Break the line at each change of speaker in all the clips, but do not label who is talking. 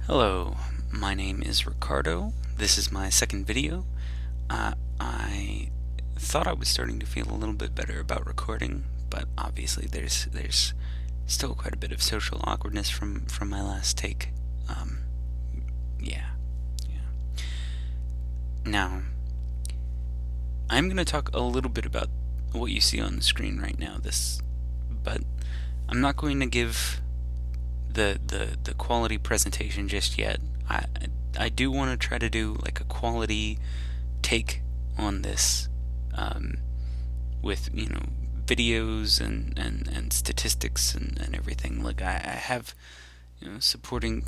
Hello, my name is Ricardo. This is my second video. I thought I was starting to feel a little bit better about recording, but obviously there's still quite a bit of social awkwardness from my last take. Um, yeah, yeah. Now, I'm going to talk a little bit about what you see on the screen right now. But I'm not going to give the quality presentation just yet. I do want to try to do like a quality take on this, um, with videos and statistics and everything. Like I have supporting.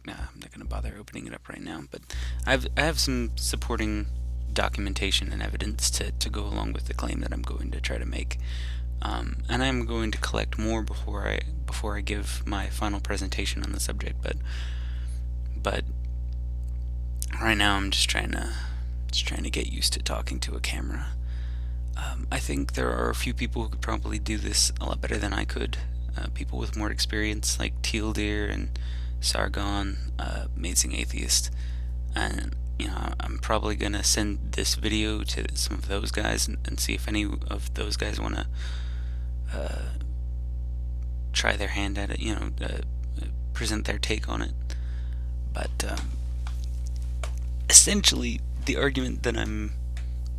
I'm not going to bother opening it up right now, but I have some supporting documentation and evidence to go along with the claim that I'm going to try to make. And I'm going to collect more before I give my final presentation on the subject. But right now I'm just trying to get used to talking to a camera. I think there are a few people who could probably do this a lot better than I could. People with more experience, like Teal Deer and Sargon, Amazing Atheist, and I'm probably gonna send this video to some of those guys and see if any of those guys want to try their hand at it, present their take on it. But essentially, the argument that I'm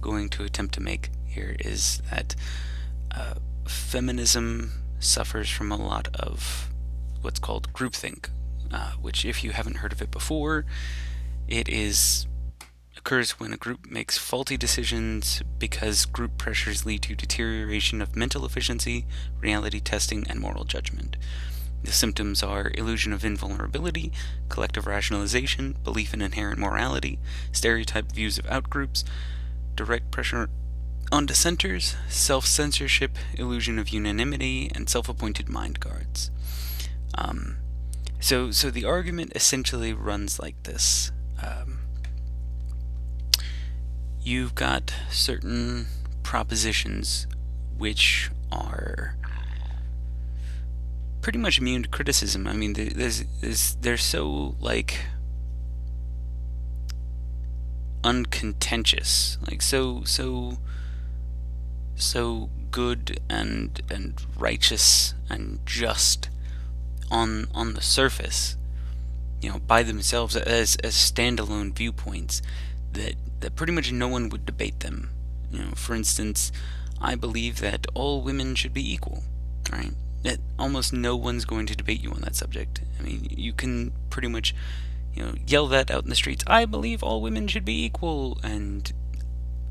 going to attempt to make here is that feminism suffers from a lot of what's called groupthink, which, if you haven't heard of it before, it occurs when a group makes faulty decisions because group pressures lead to deterioration of mental efficiency, reality testing, and moral judgment. The symptoms are illusion of invulnerability, collective rationalization, belief in inherent morality, stereotyped views of outgroups, direct pressure on dissenters, self-censorship, illusion of unanimity, and self-appointed mind guards. So the argument essentially runs like this. You've got certain propositions which are pretty much immune to criticism. I mean, they're so like uncontentious, like so good and righteous and just on the surface, by themselves as standalone viewpoints that pretty much no one would debate them. For instance, I believe that all women should be equal, right? That almost no one's going to debate you on that subject. I mean, you can pretty much, yell that out in the streets. I believe all women should be equal, and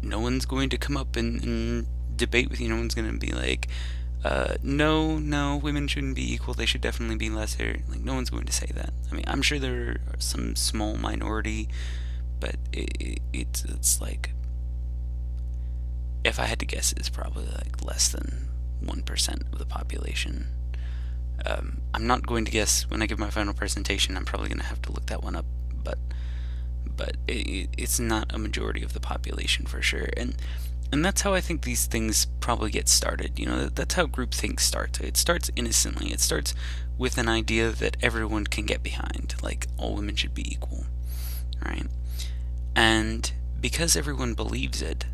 no one's going to come up and debate with you. No one's going to be like, no, women shouldn't be equal. They should definitely be lesser. Like, no one's going to say that. I mean, I'm sure there are some small minority, but it's like, if I had to guess, it's probably like less than 1% of the population. I'm not going to guess when I give my final presentation. I'm probably going to have to look that one up, but it's not a majority of the population for sure. And that's how I think these things probably get started. That's how groupthink starts. It starts innocently. It starts with an idea that everyone can get behind, like all women should be equal, right? And because everyone believes it,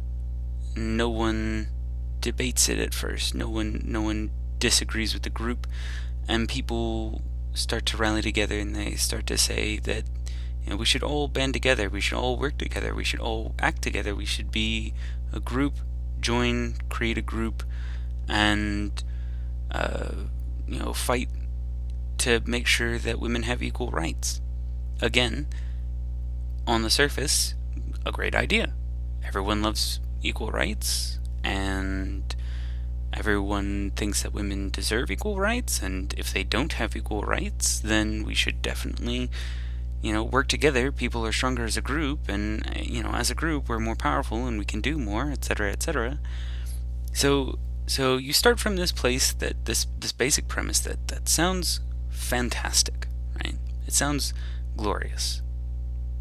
no one debates it at first. No one disagrees with the group, and people start to rally together, and they start to say that we should all band together, we should all work together, we should all act together, we should be a group, create a group, and fight to make sure that women have equal rights. Again, on the surface, a great idea. Everyone loves equal rights, and everyone thinks that women deserve equal rights, and if they don't have equal rights, then we should definitely work together. People are stronger as a group, and as a group we're more powerful and we can do more, etc., etc. So you start from this place, that this basic premise that sounds fantastic, right? It sounds glorious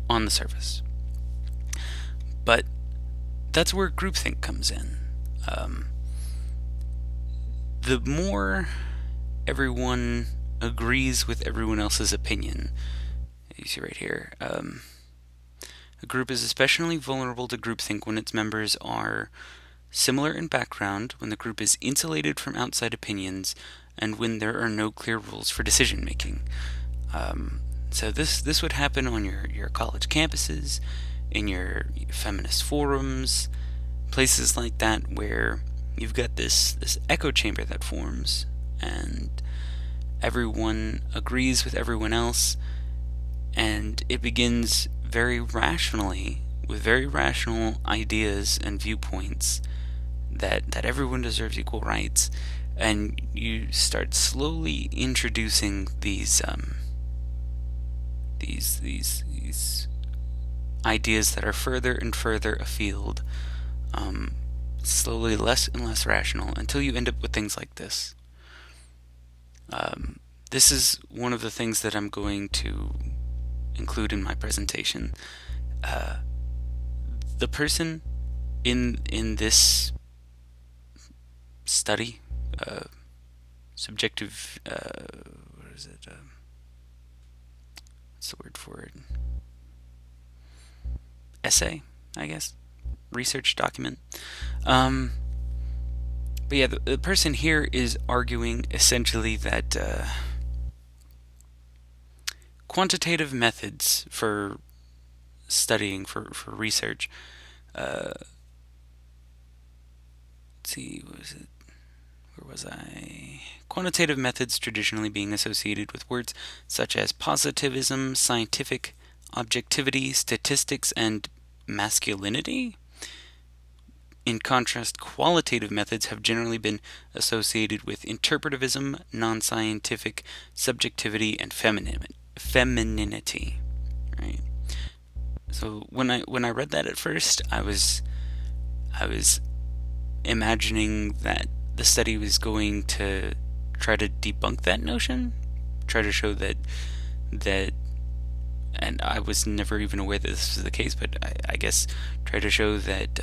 on the surface, but that's where groupthink comes in. The more everyone agrees with everyone else's opinion, you see right here. A group is especially vulnerable to groupthink when its members are similar in background, when the group is insulated from outside opinions, and when there are no clear rules for decision making. So this would happen on your college campuses, in your feminist forums, places like that where you've got this echo chamber that forms, and everyone agrees with everyone else, and it begins very rationally with very rational ideas and viewpoints that everyone deserves equal rights, and you start slowly introducing these ideas that are further and further afield, slowly less and less rational, until you end up with things like this. This is one of the things that I'm going to include in my presentation. The person in this study, subjective, what is it? What's the word for it? Essay, I guess. Research document. But yeah, the person here is arguing essentially that quantitative methods for studying, for research, let's see, what was it? Where was I? Quantitative methods traditionally being associated with words such as positivism, scientific, objectivity, statistics, and masculinity. In contrast, qualitative methods have generally been associated with interpretivism, non-scientific, subjectivity, and femininity. Right. So when I read that at first, I was imagining that the study was going to try to debunk that notion, try to show that, and I was never even aware that this was the case, but I guess try to show that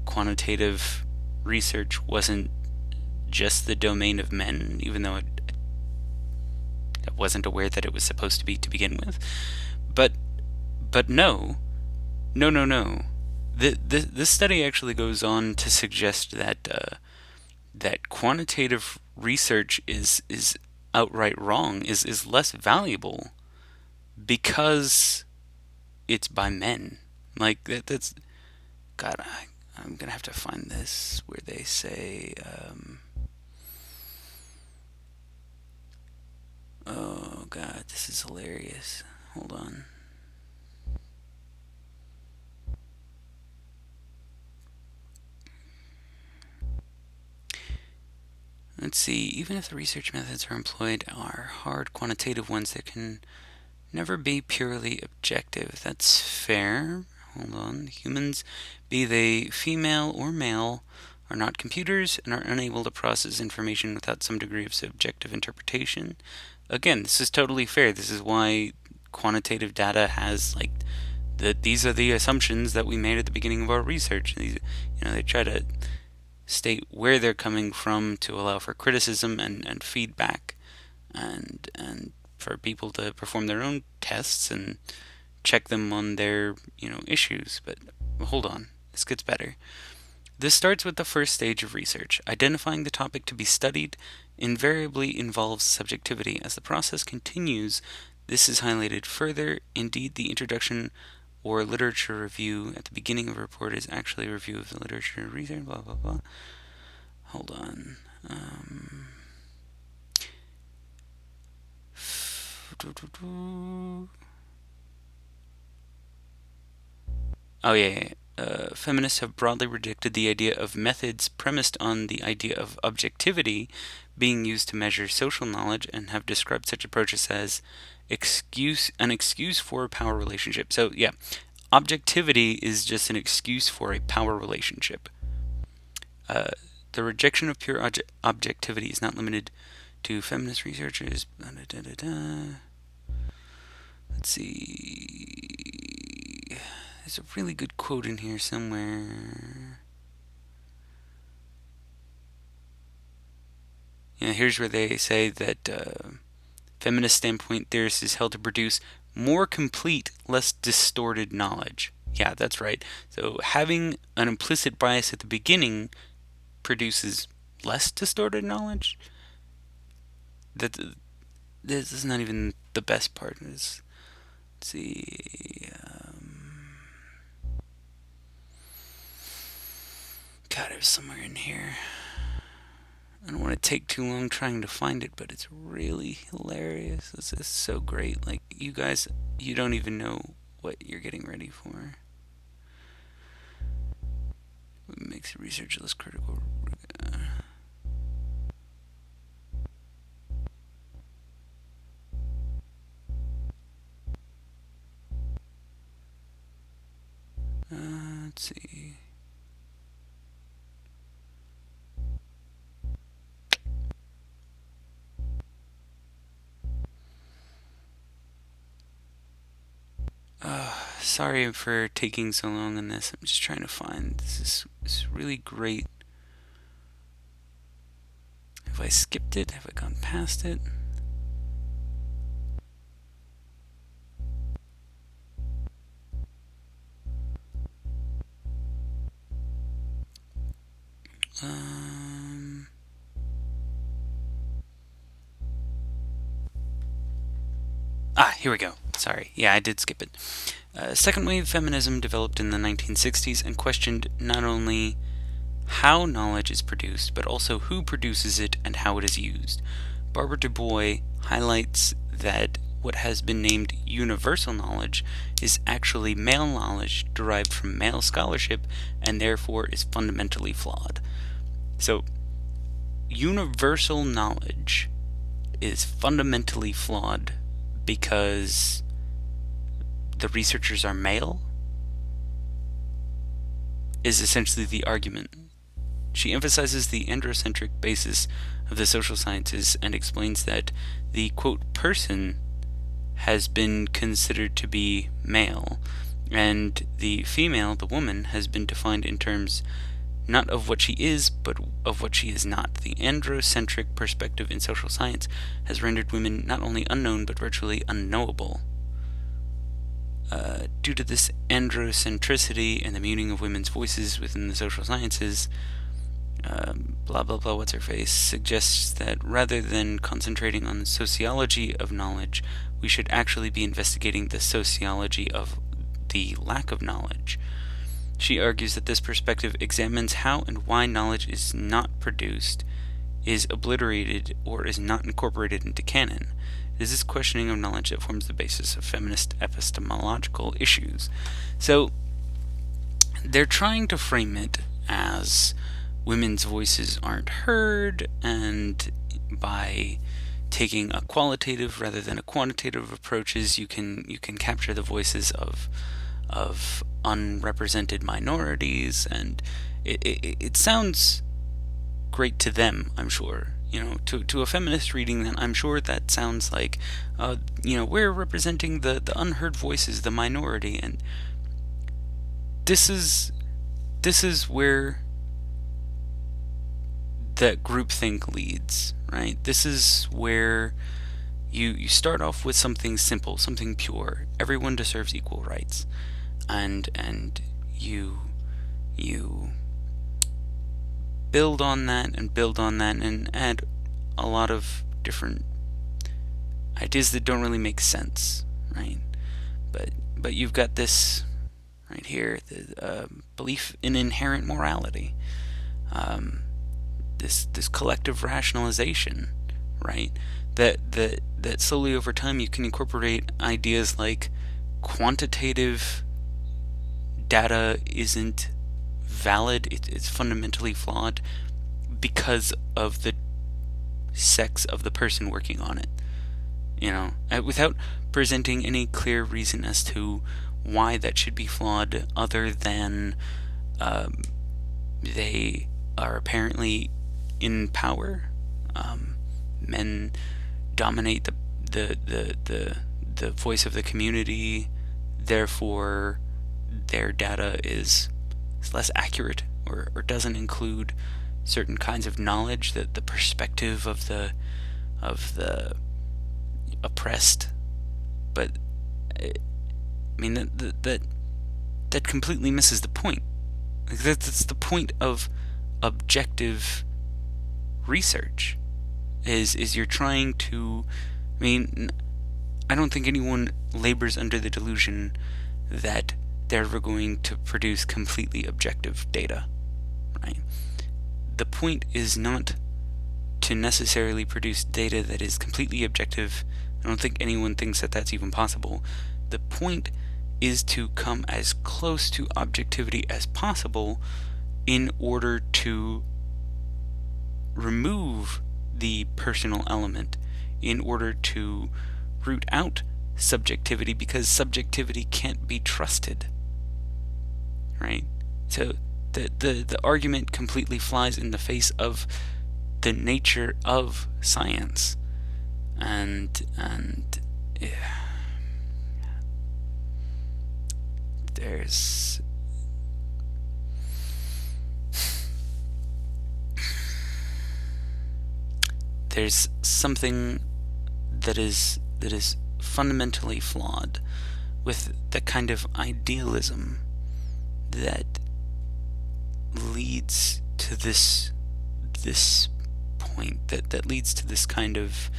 quantitative research wasn't just the domain of men, even though I wasn't aware that it was supposed to be to begin with. But no. This study actually goes on to suggest that that quantitative research is outright wrong, is less valuable because it's by men. Like that's God. I'm gonna have to find this where they say. Oh God, this is hilarious. Hold on. Let's see. Even if the research methods are employed are hard quantitative ones, that can never be purely objective. That's fair. Hold on. Humans, be they female or male, are not computers and are unable to process information without some degree of subjective interpretation. Again, this is totally fair. This is why quantitative data has these are the assumptions that we made at the beginning of our research. These, they try to state where they're coming from to allow for criticism and feedback, and for people to perform their own tests and check them on their issues. But hold on, this gets better. This starts with the first stage of research. Identifying the topic to be studied invariably involves subjectivity. As the process continues, this is highlighted further. Indeed, the introduction or literature review at the beginning of a report is actually a review of the literature research, blah, blah, blah. Hold on. Oh, yeah. Feminists have broadly rejected the idea of methods premised on the idea of objectivity being used to measure social knowledge, and have described such approaches as an excuse for a power relationship. So, yeah, objectivity is just an excuse for a power relationship. The rejection of pure objectivity is not limited to feminist researchers. Let's see. There's a really good quote in here somewhere. Here's where they say that Feminist standpoint theorists is held to produce more complete, less distorted knowledge. Yeah, that's right. So having an implicit bias at the beginning produces less distorted knowledge. That this is not even the best part. Let's see. God, it was somewhere in here. I don't want to take too long trying to find it, but it's really hilarious. This is so great. Like, you guys, you don't even know what you're getting ready for. What makes research less critical? Let's see. Sorry for taking so long on this. I'm just trying to find. This is really great. Have I skipped it? Have I gone past it? Here we go. Sorry. Yeah, I did skip it. Second wave feminism developed in the 1960s and questioned not only how knowledge is produced, but also who produces it and how it is used. Barbara Du Bois highlights that what has been named universal knowledge is actually male knowledge derived from male scholarship and therefore is fundamentally flawed. So, universal knowledge is fundamentally flawed because the researchers are male, is essentially the argument. She emphasizes the androcentric basis of the social sciences and explains that the, quote, person has been considered to be male, and the female, the woman, has been defined in terms not of what she is, but of what she is not. The androcentric perspective in social science has rendered women not only unknown, but virtually unknowable. Due to this androcentricity and the muting of women's voices within the social sciences, blah blah blah, what's her face, suggests that rather than concentrating on the sociology of knowledge, we should actually be investigating the sociology of the lack of knowledge. She argues that this perspective examines how and why knowledge is not produced, is obliterated, or is not incorporated into canon. It is this questioning of knowledge that forms the basis of feminist epistemological issues. So, they're trying to frame it as women's voices aren't heard, and by taking a qualitative rather than a quantitative approaches, you can capture the voices of unrepresented minorities, and it sounds great to them, I'm sure. To a feminist reading that, I'm sure that sounds like, we're representing the unheard voices, the minority, and this is where that groupthink leads, right? This is where you start off with something simple, something pure. Everyone deserves equal rights, and you build on that and add a lot of different ideas that don't really make sense, right? But you've got this right here, the belief in inherent morality, this collective rationalization, right? That slowly over time you can incorporate ideas like quantitative data isn't valid, it's fundamentally flawed because of the sex of the person working on it. Without presenting any clear reason as to why that should be flawed, other than they are apparently in power. Men dominate the voice of the community, therefore their data is less accurate, or doesn't include certain kinds of knowledge that the perspective of the oppressed. But I mean that completely misses the point. Like, that's the point of objective research. Is you're trying to. I mean, I don't think anyone labors under the delusion that they're ever going to produce completely objective data, right? The point is not to necessarily produce data that is completely objective. I don't think anyone thinks that that's even possible. The point is to come as close to objectivity as possible in order to remove the personal element, in order to root out subjectivity, because subjectivity can't be trusted, right? So the argument completely flies in the face of the nature of science, and yeah, there's something that is fundamentally flawed with the kind of idealism that leads to this point, that leads to this kind of,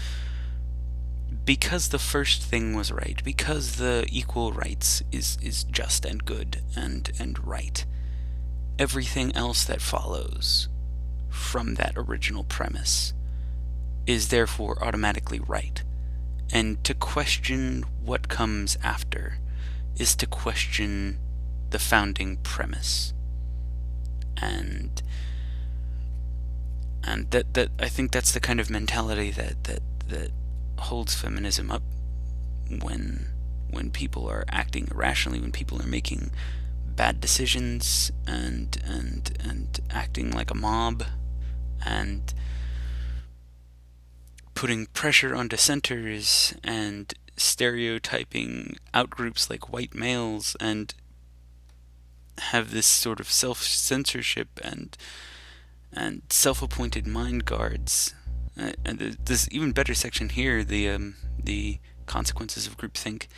because the first thing was right, because the equal rights is just and good and right, everything else that follows from that original premise is therefore automatically right. And to question what comes after is to question the founding premise. And that I think that's the kind of mentality that holds feminism up when people are acting irrationally, when people are making bad decisions and acting like a mob, and putting pressure on dissenters and stereotyping outgroups like white males, and have this sort of self-censorship and self-appointed mind guards. And there's even better section here, the consequences of groupthink: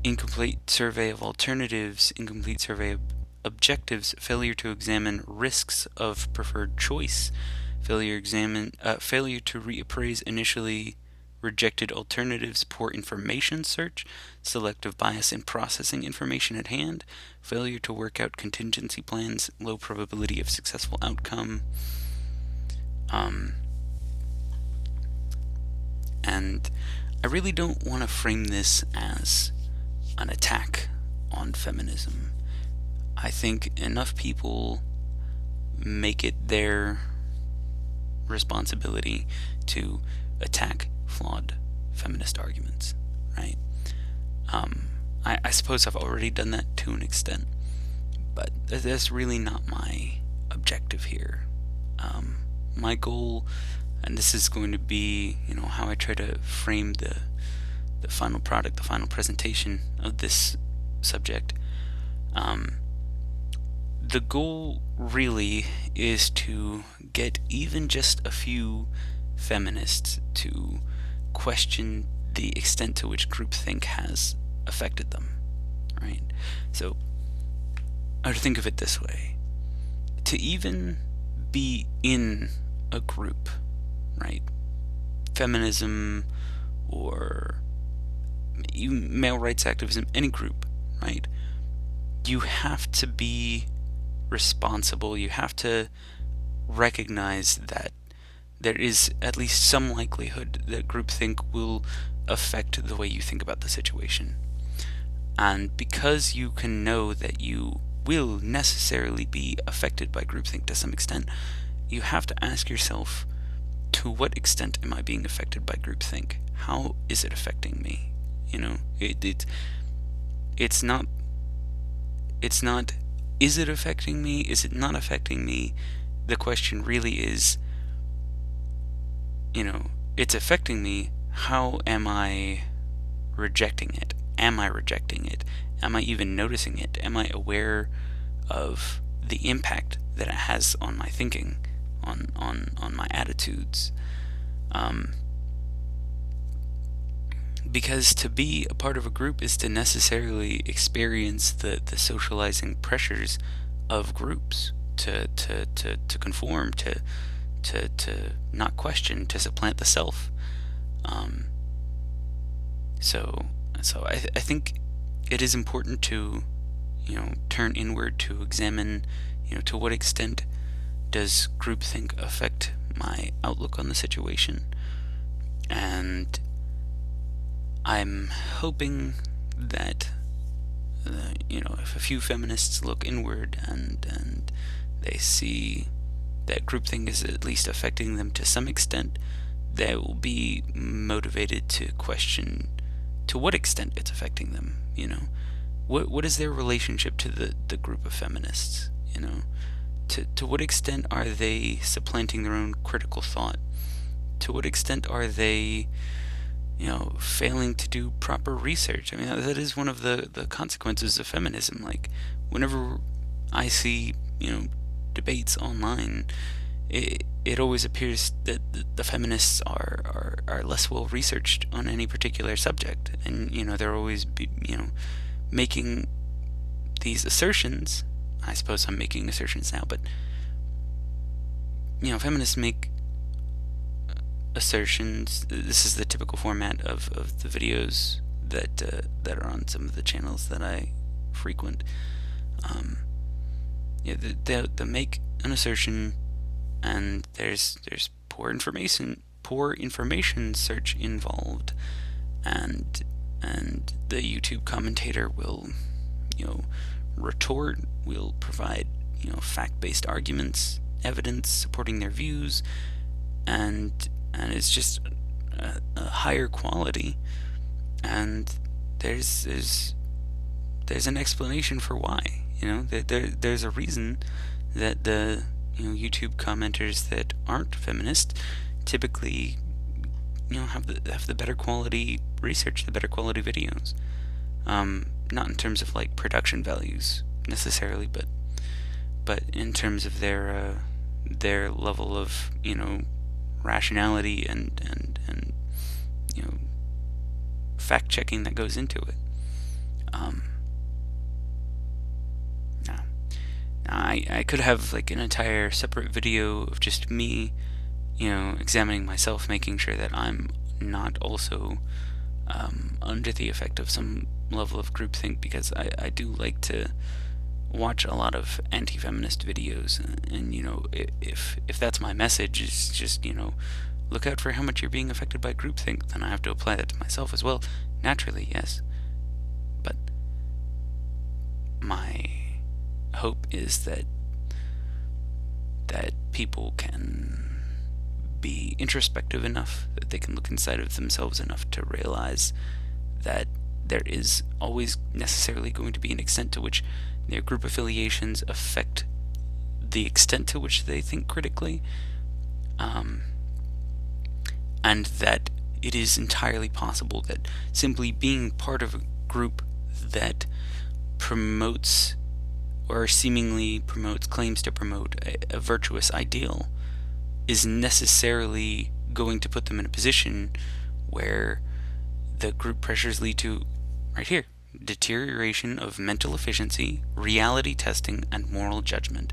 incomplete survey of alternatives, incomplete survey of objectives, failure to examine risks of preferred choice, failure to reappraise initially rejected alternatives, poor information search, selective bias in processing information at hand, failure to work out contingency plans, low probability of successful outcome. And I really don't want to frame this as an attack on feminism. I think enough people make it their responsibility to attack flawed feminist arguments, right? I suppose I've already done that to an extent, but that's really not my objective here. My goal, and this is going to be, how I try to frame the final product, the final presentation of this subject. The goal really is to get even just a few feminists to question the extent to which groupthink has affected them, right? So I would think of it this way: to even be in a group, right? Feminism or male rights activism, any group, right? You have to be responsible. You have to recognize that there is at least some likelihood that groupthink will affect the way you think about the situation. And because you can know that you will necessarily be affected by groupthink to some extent, you have to ask yourself, to what extent am I being affected by groupthink? How is it affecting me? It's not is it affecting me? Is it not affecting me? The question really is, it's affecting me. How am I rejecting it? Am I rejecting it? Am I even noticing it? Am I aware of the impact that it has on my thinking, on my attitudes? because to be a part of a group is to necessarily experience the socializing pressures of groups, to conform, to not question, to supplant the self. Um, so I think it is important to, turn inward, to examine, to what extent does groupthink affect my outlook on the situation. And I'm hoping that, if a few feminists look inward and they see that groupthink is at least affecting them to some extent, they will be motivated to question to what extent it's affecting them. What is their relationship to the group of feminists? To what extent are they supplanting their own critical thought? To what extent are they, failing to do proper research? I mean, that is one of the consequences of feminism. Like, whenever I see, debates online, it always appears that the feminists are less well researched on any particular subject, and they're always making these assertions. I suppose I'm making assertions now, but feminists make assertions. This is the typical format of the videos that are on some of the channels that I frequent. They make an assertion, and there's poor information search involved, and the YouTube commentator will retort, will provide fact-based arguments, evidence supporting their views, and it's just a higher quality, and there's an explanation for why. There's a reason that the YouTube commenters that aren't feminist typically have the better quality research, the better quality videos. Not in terms of like production values necessarily, but in terms of their level of rationality and fact checking that goes into it. I could have like an entire separate video of just me, examining myself, making sure that I'm not also under the effect of some level of groupthink, because I do like to watch a lot of anti-feminist videos, and if that's my message, is just look out for how much you're being affected by groupthink, then I have to apply that to myself as well. Naturally, yes, but my hope is that people can be introspective enough, that they can look inside of themselves enough to realize that there is always necessarily going to be an extent to which their group affiliations affect the extent to which they think critically, and that it is entirely possible that simply being part of a group that promotes, or seemingly promotes, claims to promote a virtuous ideal, is necessarily going to put them in a position where the group pressures lead to, right here, deterioration of mental efficiency, reality testing, and moral judgment.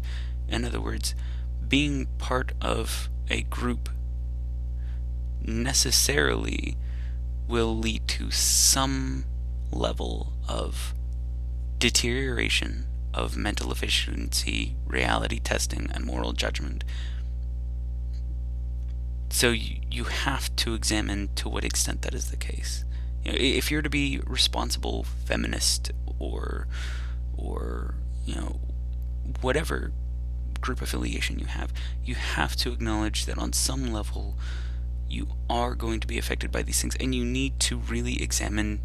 In other words, being part of a group necessarily will lead to some level of deterioration of mental efficiency, reality testing, and moral judgment. So you have to examine to what extent that is the case. If you're to be responsible feminist, or whatever group affiliation you have to acknowledge that on some level you are going to be affected by these things, and you need to really examine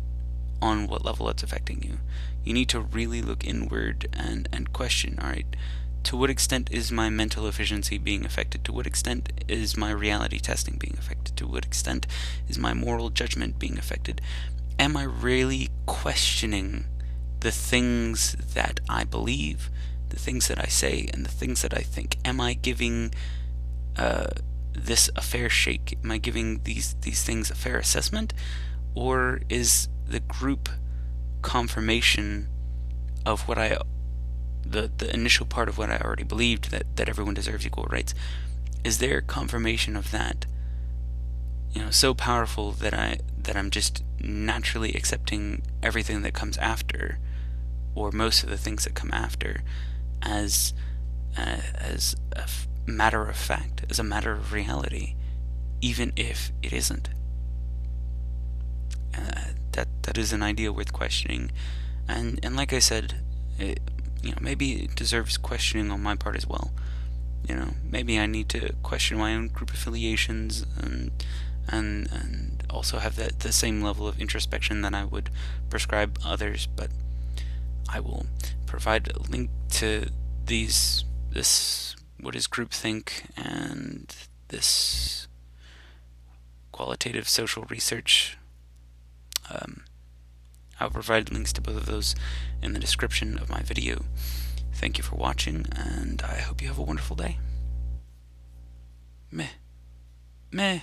on what level it's affecting you. You need to really look inward and question, all right, to what extent is my mental efficiency being affected? To what extent is my reality testing being affected? To what extent is my moral judgment being affected? Am I really questioning the things that I believe, the things that I say, and the things that I think? Am I giving this a fair shake? Am I giving these things a fair assessment? or is the group confirmation of what the initial part of what I already believed, that everyone deserves equal rights? Is there confirmation of that, so powerful that I'm just naturally accepting everything that comes after, or most of the things that come after, as a matter of fact, as a matter of reality, even if it isn't? That is an idea worth questioning, and like I said, maybe it deserves questioning on my part as well. Maybe I need to question my own group affiliations, and also have the same level of introspection that I would prescribe others. But I will provide a link to this what is groupthink and this qualitative social research. I'll provide links to both of those in the description of my video. Thank you for watching, and I hope you have a wonderful day. Meh. Meh.